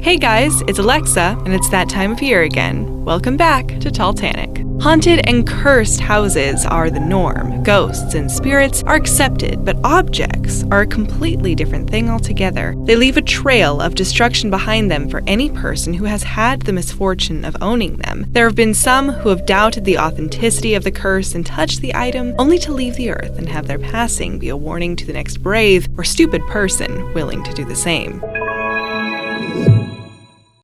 Hey guys, it's Alexa, and it's that time of year again. Welcome back to Titanic. Haunted and cursed houses are the norm. Ghosts and spirits are accepted, but objects are a completely different thing altogether. They leave a trail of destruction behind them for any person who has had the misfortune of owning them. There have been some who have doubted the authenticity of the curse and touched the item only to leave the earth and have their passing be a warning to the next brave or stupid person willing to do the same.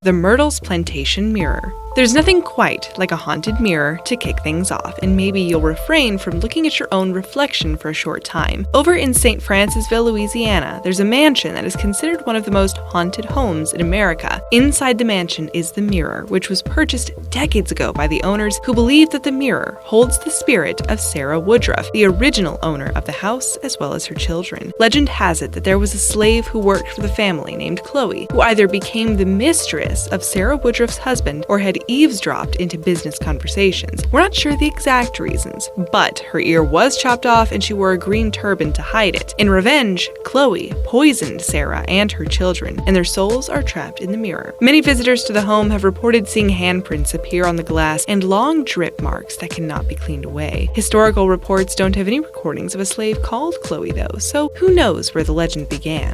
The Myrtles Plantation Mirror. There's nothing quite like a haunted mirror to kick things off, and maybe you'll refrain from looking at your own reflection for a short time. Over in St. Francisville, Louisiana, there's a mansion that is considered one of the most haunted homes in America. Inside the mansion is the mirror, which was purchased decades ago by the owners who believe that the mirror holds the spirit of Sarah Woodruff, the original owner of the house, as well as her children. Legend has it that there was a slave who worked for the family named Chloe, who either became the mistress of Sarah Woodruff's husband or had eavesdropped into business conversations. We're not sure the exact reasons, but her ear was chopped off and she wore a green turban to hide it. In revenge, Chloe poisoned Sarah and her children, and their souls are trapped in the mirror. Many visitors to the home have reported seeing handprints appear on the glass and long drip marks that cannot be cleaned away. Historical reports don't have any recordings of a slave called Chloe though, so who knows where the legend began.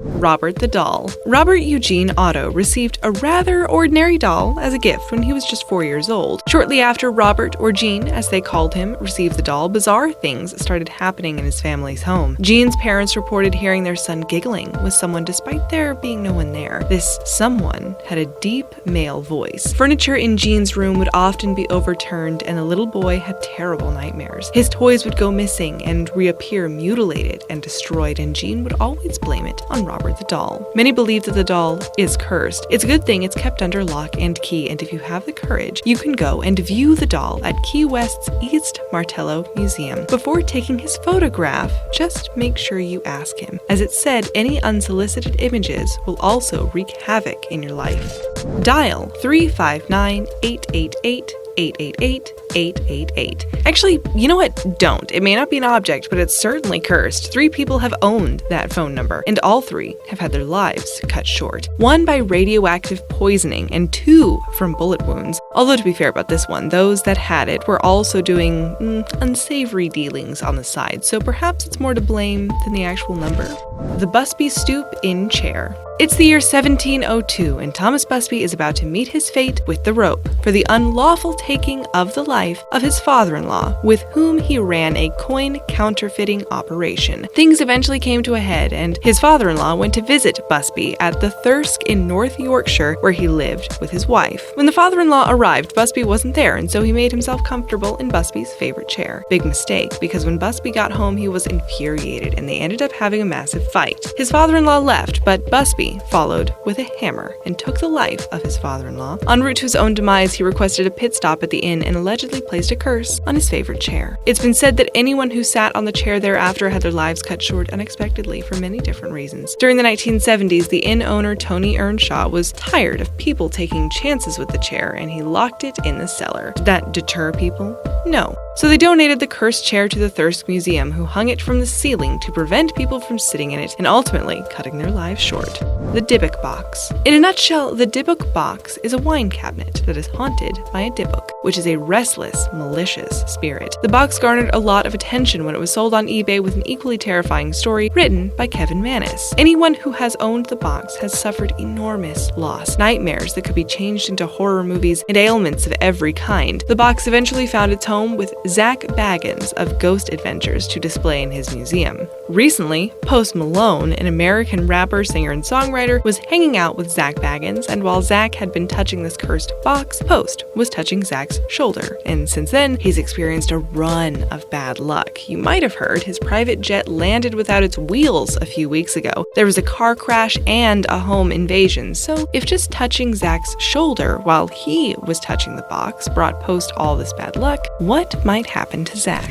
Robert the Doll. Robert Eugene Otto received a rather ordinary doll as a gift when he was just 4 years old. Shortly after Robert, or Gene as they called him, received the doll, bizarre things started happening in his family's home. Gene's parents reported hearing their son giggling with someone despite there being no one there. This someone had a deep male voice. Furniture in Gene's room would often be overturned, and the little boy had terrible nightmares. His toys would go missing and reappear mutilated and destroyed, and Gene would always blame it on Robert the Doll. Many believe that the doll is cursed. It's a good thing it's kept under lock and key, and if you have the courage, you can go and view the doll at Key West's East Martello Museum. Before taking his photograph, just make sure you ask him. As it said, any unsolicited images will also wreak havoc in your life. Dial 359-888 888-888. Actually, you know what? Don't. It may not be an object, but it's certainly cursed. 3 people have owned that phone number, and all 3 have had their lives cut short. 1 by radioactive poisoning, and 2 from bullet wounds. Although, to be fair about this one, those that had it were also doing unsavory dealings on the side, so perhaps it's more to blame than the actual number. The Busby Stoop Inn Chair. It's the year 1702, and Thomas Busby is about to meet his fate with the rope for the unlawful taking of the life of his father-in-law, with whom he ran a coin counterfeiting operation. Things eventually came to a head, and his father-in-law went to visit Busby at the Thirsk in North Yorkshire, where he lived with his wife. When the father-in-law arrived, Busby wasn't there, and so he made himself comfortable in Busby's favorite chair. Big mistake, because when Busby got home, he was infuriated, and they ended up having a massive fight. His father-in-law left, but Busby followed with a hammer and took the life of his father-in-law. En route to his own demise, he requested a pit stop at the inn and allegedly placed a curse on his favorite chair. It's been said that anyone who sat on the chair thereafter had their lives cut short unexpectedly for many different reasons. During the 1970s, the inn owner Tony Earnshaw was tired of people taking chances with the chair, and he locked it in the cellar. Did that deter people? No. So they donated the cursed chair to the Thirsk Museum, who hung it from the ceiling to prevent people from sitting in it and ultimately cutting their lives short. The Dybbuk Box. In a nutshell, the Dybbuk Box is a wine cabinet that is haunted by a Dybbuk, which is a restless, malicious spirit. The box garnered a lot of attention when it was sold on eBay with an equally terrifying story written by Kevin Mannis. Anyone who has owned the box has suffered enormous loss, nightmares that could be changed into horror movies, and ailments of every kind. The box eventually found its home with Zach Baggins of Ghost Adventures to display in his museum. Recently, Post Malone, an American rapper, singer, and songwriter, was hanging out with Zach Baggins, and while Zach had been touching this cursed box, Post was touching Zach's shoulder, and since then, he's experienced a run of bad luck. You might have heard his private jet landed without its wheels a few weeks ago. There was a car crash and a home invasion, so if just touching Zach's shoulder while he was touching the box brought Post all this bad luck, what might happen to Zach?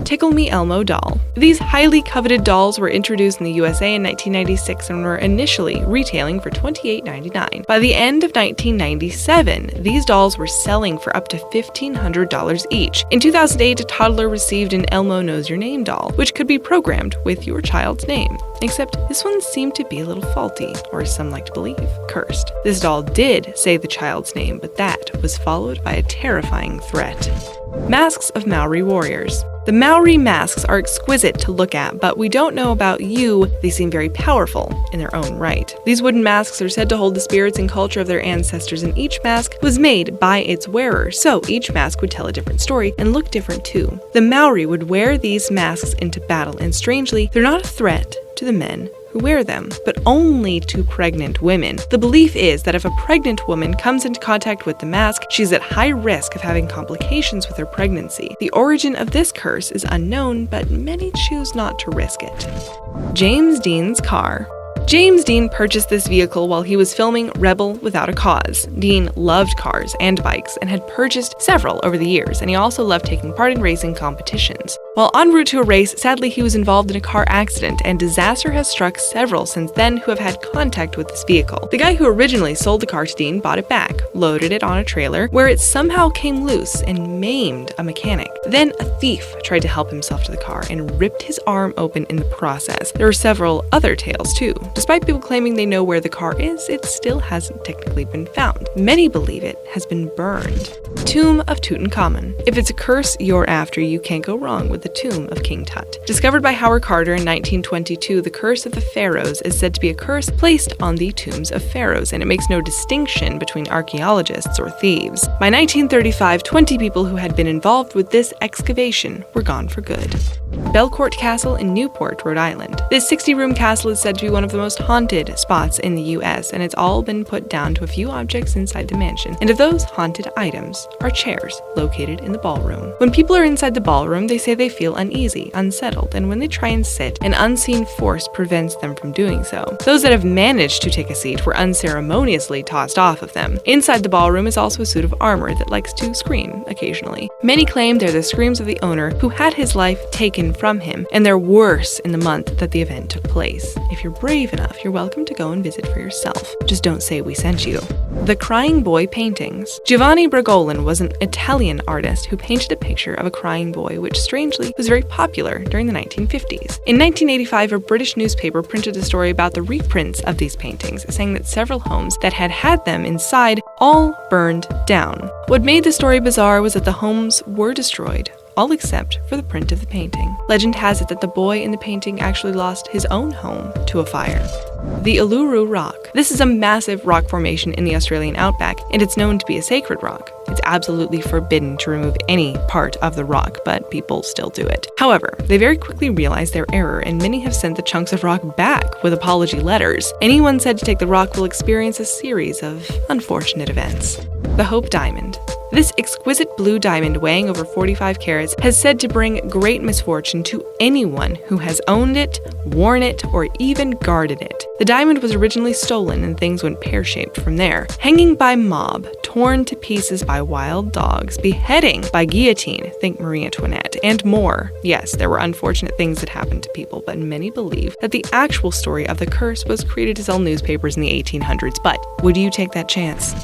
Tickle Me Elmo doll. These highly coveted dolls were introduced in the USA in 1996 and were initially retailing for $28.99. By the end of 1997, these dolls were selling for up to $1,500 each. In 2008, a toddler received an Elmo Knows Your Name doll, which could be programmed with your child's name. Except this one seemed to be a little faulty, or as some like to believe, cursed. This doll did say the child's name, but that was followed by a terrifying threat. Masks of Maori warriors. The Maori masks are exquisite to look at, but we don't know about you, they seem very powerful in their own right. These wooden masks are said to hold the spirits and culture of their ancestors, and each mask was made by its wearer, so each mask would tell a different story and look different too. The Maori would wear these masks into battle, and strangely, they're not a threat to the men who wear them, but only to pregnant women. The belief is that if a pregnant woman comes into contact with the mask, she's at high risk of having complications with her pregnancy. The origin of this curse is unknown, but many choose not to risk it. James Dean's car. James Dean purchased this vehicle while he was filming Rebel Without a Cause. Dean loved cars and bikes and had purchased several over the years, and he also loved taking part in racing competitions. While en route to a race, sadly he was involved in a car accident, and disaster has struck several since then who have had contact with this vehicle. The guy who originally sold the car to Dean bought it back, loaded it on a trailer, where it somehow came loose and maimed a mechanic. Then a thief tried to help himself to the car and ripped his arm open in the process. There are several other tales too. Despite people claiming they know where the car is, it still hasn't technically been found. Many believe it has been burned. Tomb of Tutankhamun. If it's a curse you're after, you can't go wrong with the tomb of King Tut. Discovered by Howard Carter in 1922, the curse of the pharaohs is said to be a curse placed on the tombs of pharaohs, and it makes no distinction between archaeologists or thieves. By 1935, 20 people who had been involved with this excavation were gone for good. Belcourt Castle in Newport, Rhode Island. This 60-room castle is said to be one of the most haunted spots in the US, and it's all been put down to a few objects inside the mansion. And of those haunted items are chairs located in the ballroom. When people are inside the ballroom, they say they feel uneasy, unsettled, and when they try and sit, an unseen force prevents them from doing so. Those that have managed to take a seat were unceremoniously tossed off of them. Inside the ballroom is also a suit of armor that likes to scream occasionally. Many claim they're the screams of the owner who had his life taken from him, and they're worse in the month that the event took place. If you're brave enough, you're welcome to go and visit for yourself. Just don't say we sent you. The Crying Boy paintings. Giovanni Bragolin was an Italian artist who painted a picture of a crying boy, which strangely was very popular during the 1950s. In 1985, a British newspaper printed a story about the reprints of these paintings, saying that several homes that had had them inside all burned down. What made the story bizarre was that the homes were destroyed, all except for the print of the painting. Legend has it that the boy in the painting actually lost his own home to a fire. The Ulu Rock. This is a massive rock formation in the Australian outback, and it's known to be a sacred rock. It's absolutely forbidden to remove any part of the rock, but people still do it. However, they very quickly realized their error, and many have sent the chunks of rock back with apology letters. Anyone said to take the rock will experience a series of unfortunate events. The Hope Diamond. This exquisite blue diamond weighing over 45 carats has said to bring great misfortune to anyone who has owned it, worn it, or even guarded it. The diamond was originally stolen and things went pear-shaped from there. Hanging by mob, torn to pieces by wild dogs, beheading by guillotine, think Marie Antoinette, and more. Yes, there were unfortunate things that happened to people, but many believe that the actual story of the curse was created to sell newspapers in the 1800s. But would you take that chance?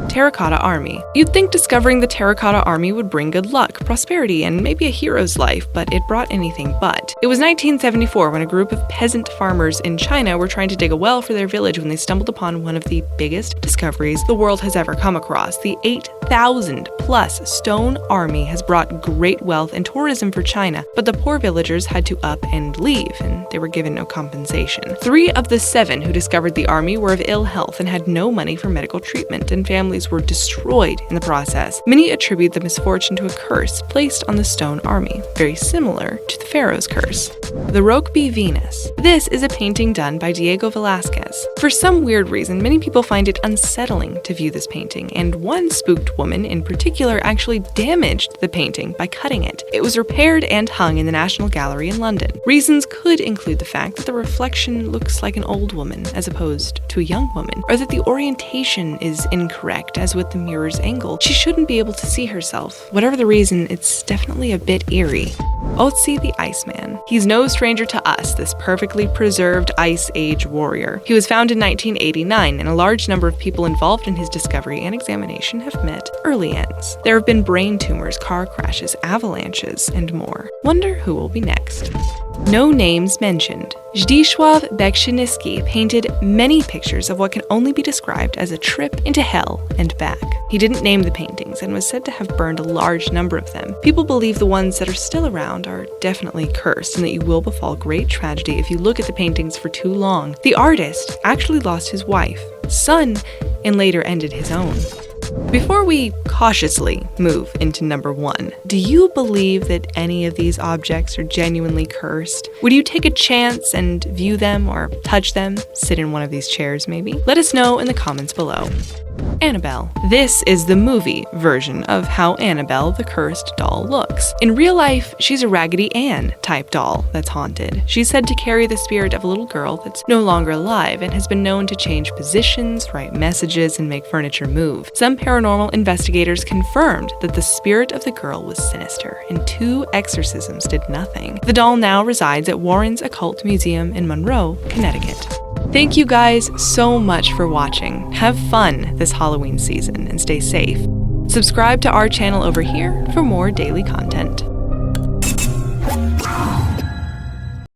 Terracotta Army. You'd think discovering the Terracotta Army would bring good luck, prosperity, and maybe a hero's life, but it brought anything but. It was 1974 when a group of peasant farmers in China were trying to dig a well for their village when they stumbled upon one of the biggest discoveries the world has ever come across. The 8,000-plus stone army has brought great wealth and tourism for China, but the poor villagers had to up and leave, and they were given no compensation. 3 of the 7 who discovered the army were of ill health and had no money for medical treatment, and families were destroyed in the process. Many attribute the misfortune to a curse placed on the stone army, very similar to the Pharaoh's curse. The Rokeby Venus. This is a painting done by Diego Velázquez. For some weird reason, many people find it unsettling to view this painting, and one spooked woman in particular actually damaged the painting by cutting it. It was repaired and hung in the National Gallery in London. Reasons could include the fact that the reflection looks like an old woman as opposed to a young woman, or that the orientation is incorrect, as with the mirror's angle. She shouldn't be able to see herself. Whatever the reason, it's definitely a bit eerie. Ötzi the Iceman. He's no stranger to us, this perfectly preserved Ice Age warrior. He was found in 1989, and a large number of people involved in his discovery and examination have met early ends. There have been brain tumors, car crashes, avalanches, and more. Wonder who will be next. No names mentioned. Zdzisław Beksiński painted many pictures of what can only be described as a trip into hell and back. He didn't name the paintings and was said to have burned a large number of them. People believe the ones that are still around are definitely cursed and that you will befall great tragedy if you look at the paintings for too long. The artist actually lost his wife, son, and later ended his own. Before we cautiously move into number 1, do you believe that any of these objects are genuinely cursed? Would you take a chance and view them or touch them? Sit in one of these chairs, maybe? Let us know in the comments below. Annabelle. This is the movie version of how Annabelle the cursed doll looks. In real life, she's a Raggedy Ann type doll that's haunted. She's said to carry the spirit of a little girl that's no longer alive and has been known to change positions, write messages, and make furniture move. Some paranormal investigators confirmed that the spirit of the girl was sinister, and 2 exorcisms did nothing. The doll now resides at Warren's Occult Museum in Monroe, Connecticut. Thank you guys so much for watching. Have fun this Halloween season and stay safe. Subscribe to our channel over here for more daily content.